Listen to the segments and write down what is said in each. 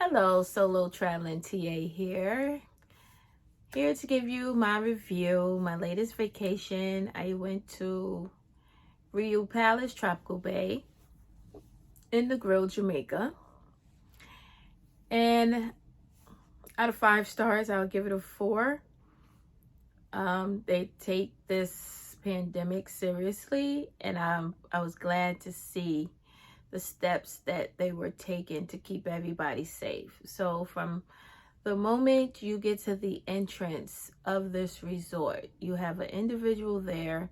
Hello, solo traveling TA here. Here to give you my review, my latest vacation. I went to Rio Palace Tropical Bay in Negril, Jamaica. And out of 5 stars, I'll give it a 4. They take this pandemic seriously, and I was glad to see the steps that they were taking to keep everybody safe. So from the moment you get to the entrance of this resort, you have an individual there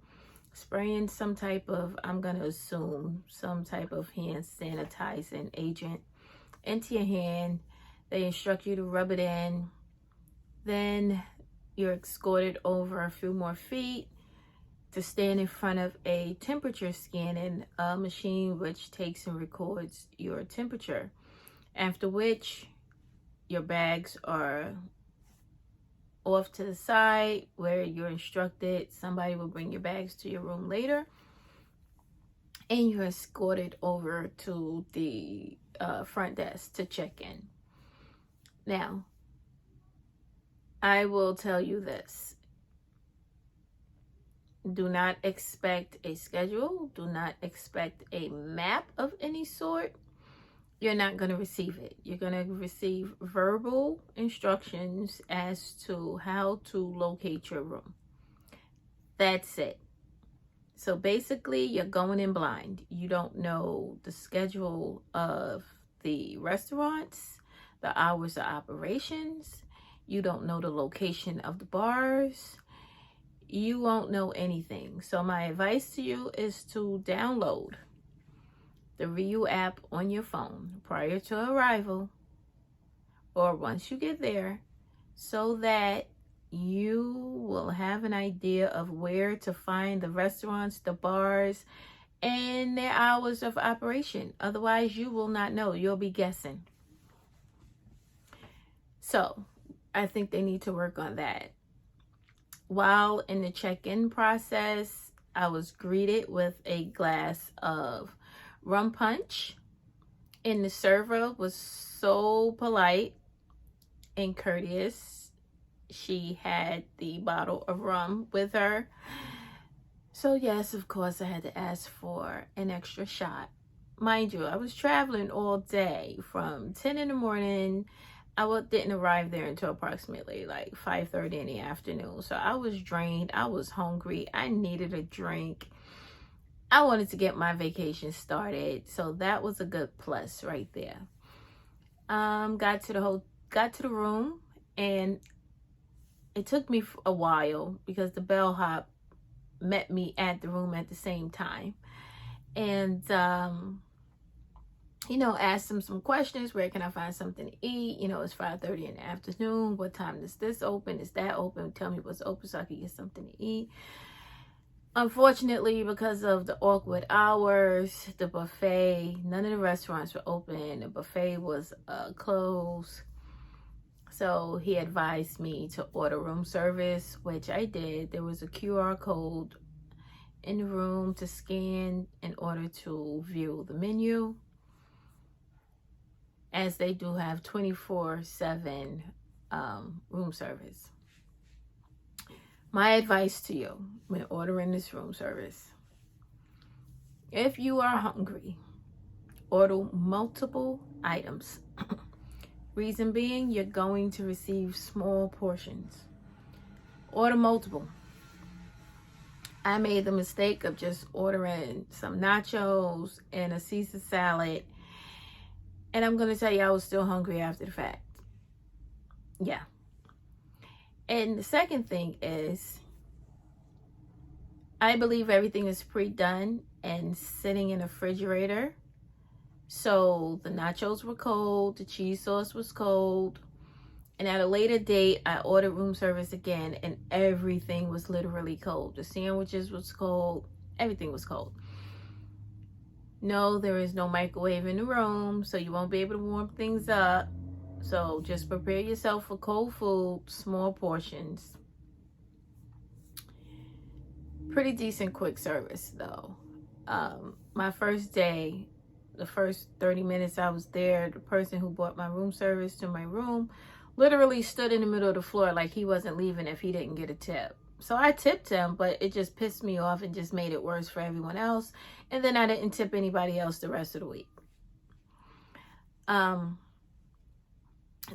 spraying some type of, I'm going to assume, some type of hand sanitizing agent into your hand. They instruct you to rub it in. Then you're escorted over a few more feet to stand in front of a temperature scanning machine which takes and records your temperature. After which, your bags are off to the side where you're instructed. Somebody will bring your bags to your room later. And you're escorted over to the front desk to check in. Now, I will tell you this. Do not expect a schedule. Do not expect a map of any sort. You're not going to receive it. You're going to receive verbal instructions as to how to locate your room. That's it. So basically, you're going in blind. You don't know the schedule of the restaurants, the hours of operations. You don't know the location of the bars. You won't know anything. So my advice to you is to download the Rio app on your phone prior to arrival or once you get there, so that you will have an idea of where to find the restaurants, the bars, and their hours of operation. Otherwise, you will not know. You'll be guessing. So I think they need to work on that. While in the check-in process, I was greeted with a glass of rum punch, and the server was so polite and courteous. She had the bottle of rum with her. So yes, of course, I had to ask for an extra shot. Mind you, I was traveling all day from 10 in the morning. I didn't arrive there until approximately like 5:30 in the afternoon. So I was drained. I was hungry. I needed a drink. I wanted to get my vacation started. So that was a good plus right there. Got to the room, and it took me a while because the bellhop met me at the room at the same time. And asked him some questions. Where can I find something to eat? It's 5:30 in the afternoon. What time is this open? Is that open? Tell me what's open so I can get something to eat. Unfortunately, because of the awkward hours, the buffet, none of the restaurants were open. The buffet was closed. So he advised me to order room service, which I did. There was a QR code in the room to scan in order to view the menu, as they do have 24/7 room service. My advice to you when ordering this room service: if you are hungry, order multiple items. Reason being, you're going to receive small portions. Order multiple. I made the mistake of just ordering some nachos and a Caesar salad, and I'm going to tell you, I was still hungry after the fact. Yeah. And the second thing is, I believe everything is pre-done and sitting in a refrigerator. So the nachos were cold, the cheese sauce was cold. And at a later date, I ordered room service again, and everything was literally cold. The sandwiches was cold. Everything was cold. No, there is no microwave in the room, so you won't be able to warm things up. So just prepare yourself for cold food, small portions. Pretty decent quick service though. My first day, the first 30 minutes I was there, the person who brought my room service to my room literally stood in the middle of the floor like he wasn't leaving if he didn't get a tip. So I tipped him, but it just pissed me off and just made it worse for everyone else. And then I didn't tip anybody else the rest of the week.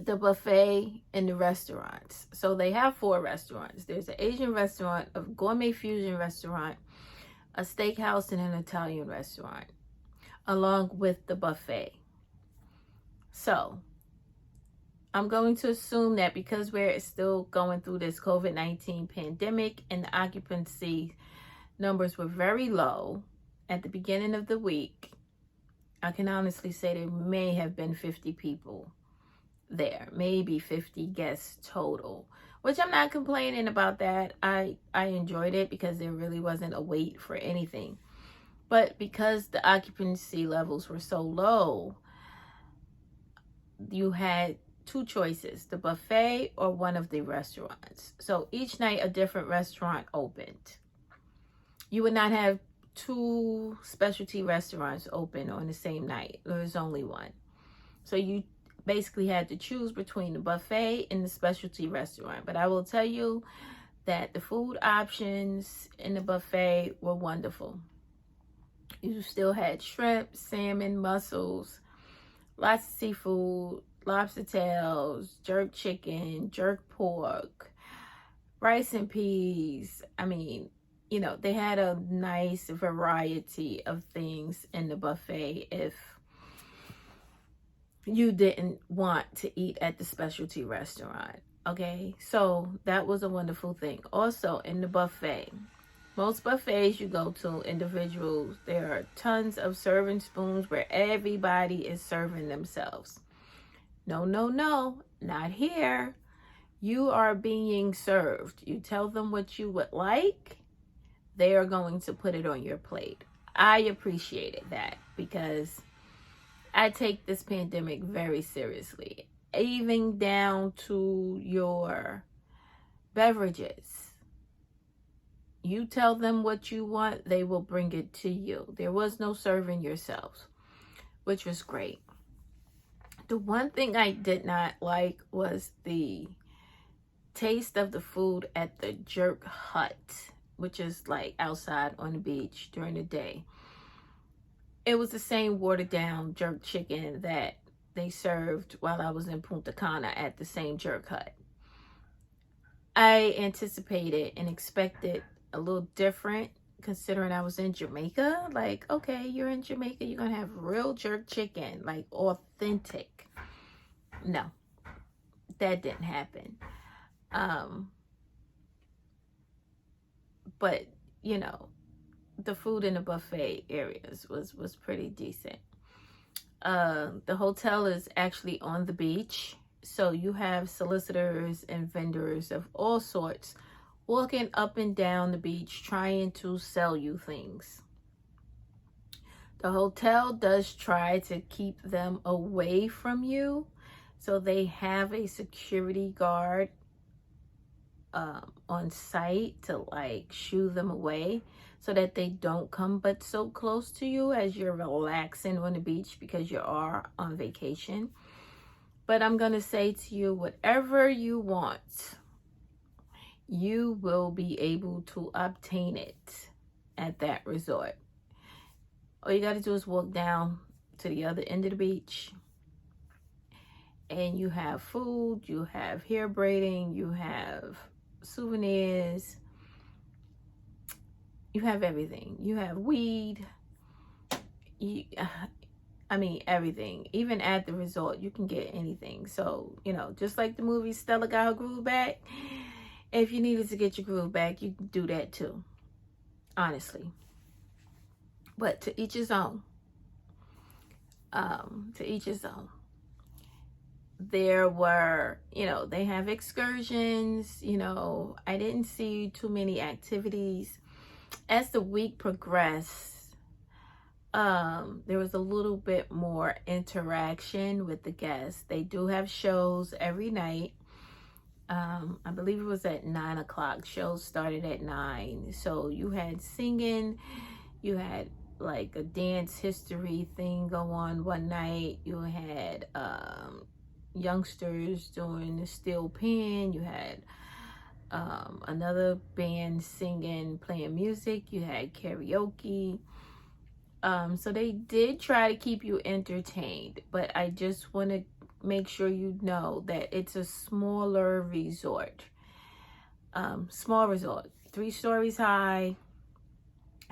The buffet in the restaurants. So they have 4 restaurants. There's an Asian restaurant, a gourmet fusion restaurant, a steakhouse, and an Italian restaurant, along with the buffet. So I'm going to assume that because we're still going through this COVID-19 pandemic and the occupancy numbers were very low at the beginning of the week, I can honestly say there may have been 50 people there, maybe 50 guests total, which I'm not complaining about that. I enjoyed it because there really wasn't a wait for anything. But because the occupancy levels were so low, you had 2 choices, the buffet or one of the restaurants. So each night a different restaurant opened. You would not have 2 specialty restaurants open on the same night. There was only one. So you basically had to choose between the buffet and the specialty restaurant. But I will tell you that the food options in the buffet were wonderful. You still had shrimp, salmon, mussels, lots of seafood, lobster tails, jerk chicken, jerk pork, rice and peas. I mean, you know, they had a nice variety of things in the buffet if you didn't want to eat at the specialty restaurant. Okay, so that was a wonderful thing. Also in the buffet, most buffets you go to, individuals, there are tons of serving spoons where everybody is serving themselves. No, no, no, not here. You are being served. You tell them what you would like, they are going to put it on your plate. I appreciated that because I take this pandemic very seriously, even down to your beverages. You tell them what you want, they will bring it to you. There was no serving yourselves, which was great. The one thing I did not like was the taste of the food at the Jerk Hut, which is like outside on the beach during the day. It was the same watered down jerk chicken that they served while I was in Punta Cana at the same Jerk Hut. I anticipated and expected a little different considering I was in Jamaica. Like, okay, you're in Jamaica, you're gonna have real jerk chicken, like authentic. No, that didn't happen. But you know, the food in the buffet areas was pretty decent. The hotel is actually on the beach, so you have solicitors and vendors of all sorts walking up and down the beach trying to sell you things. The hotel does try to keep them away from you, so they have a security guard on site to like shoo them away so that they don't come but so close to you as you're relaxing on the beach because you are on vacation. But I'm gonna say to you, whatever you want, you will be able to obtain it at that resort. All you got to do is walk down to the other end of the beach and you have food, you have hair braiding, you have souvenirs, you have everything. You have weed, I mean everything. Even at the resort you can get anything. So, you know, just like the movie Stella got her groove back, if you needed to get your groove back, you can do that too, honestly. But to each his own. To each his own. There were, you know, they have excursions. You know, I didn't see too many activities. As the week progressed, there was a little bit more interaction with the guests. They do have shows every night. I believe it was at 9 o'clock. Shows started at 9. So you had singing, you had like a dance history thing go on one night. You had youngsters doing the steel pan. You had another band singing, playing music. You had karaoke. So they did try to keep you entertained, but I just want to make sure you know that it's a smaller resort. Small resort, 3 stories high,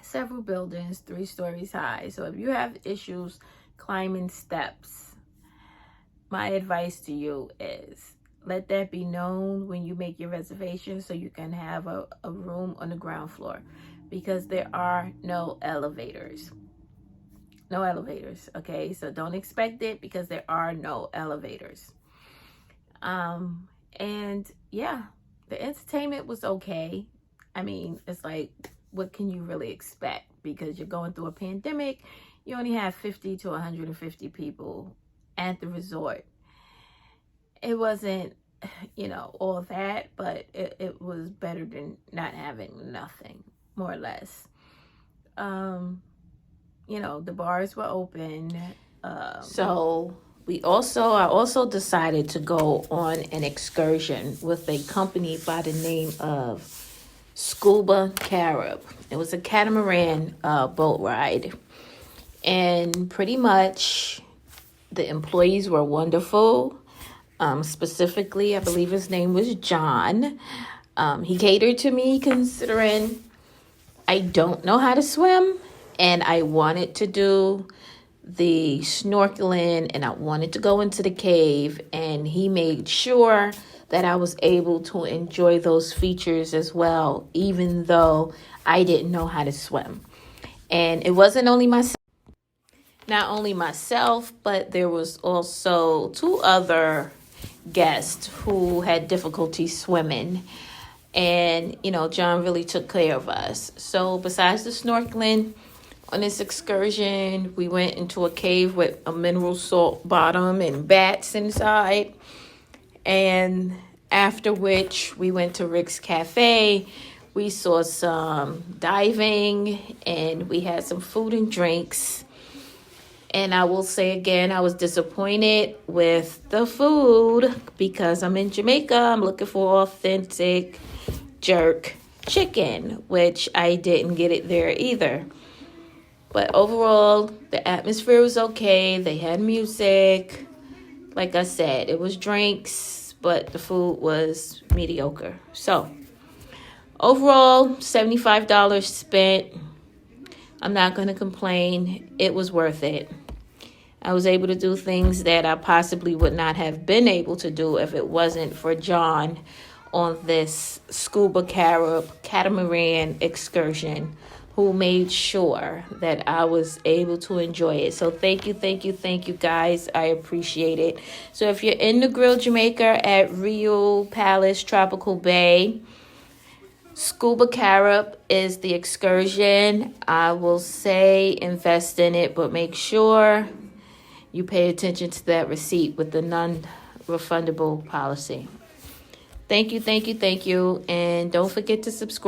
several buildings, 3 stories high. So if you have issues climbing steps, my advice to you is let that be known when you make your reservation so you can have a room on the ground floor, because there are no elevators. No elevators, okay? So don't expect it, because there are no elevators. And yeah, the entertainment was okay. I mean, it's like, what can you really expect? Because you're going through a pandemic. You only have 50 to 150 people at the resort. It wasn't, you know, all that, but it was better than not having nothing, more or less. You know, the bars were open. So I also decided to go on an excursion with a company by the name of Scuba Carib. It was a catamaran boat ride, and pretty much the employees were wonderful. Specifically, I believe his name was John. He catered to me, considering I don't know how to swim, and I wanted to do the snorkeling, and I wanted to go into the cave, and he made sure that I was able to enjoy those features as well, even though I didn't know how to swim. And it wasn't only not only myself, but there was also 2 other guests who had difficulty swimming. And, you know, John really took care of us. So besides the snorkeling, on this excursion, we went into a cave with a mineral salt bottom and bats inside. And after which, we went to Rick's Cafe. We saw some diving, and we had some food and drinks. And I will say again, I was disappointed with the food, because I'm in Jamaica. I'm looking for authentic jerk chicken, which I didn't get it there either. But overall, the atmosphere was okay. They had music. Like I said, it was drinks, but the food was mediocre. So overall, $75 spent. I'm not going to complain. It was worth it. I was able to do things that I possibly would not have been able to do if it wasn't for John on this Scuba Carib catamaran excursion, who made sure that I was able to enjoy it. So thank you guys. I appreciate it. So if you're in Negril, Jamaica at Rio Palace Tropical Bay, Scuba Carib is the excursion. I will say invest in it, but make sure you pay attention to that receipt with the non-refundable policy. Thank you. And don't forget to subscribe.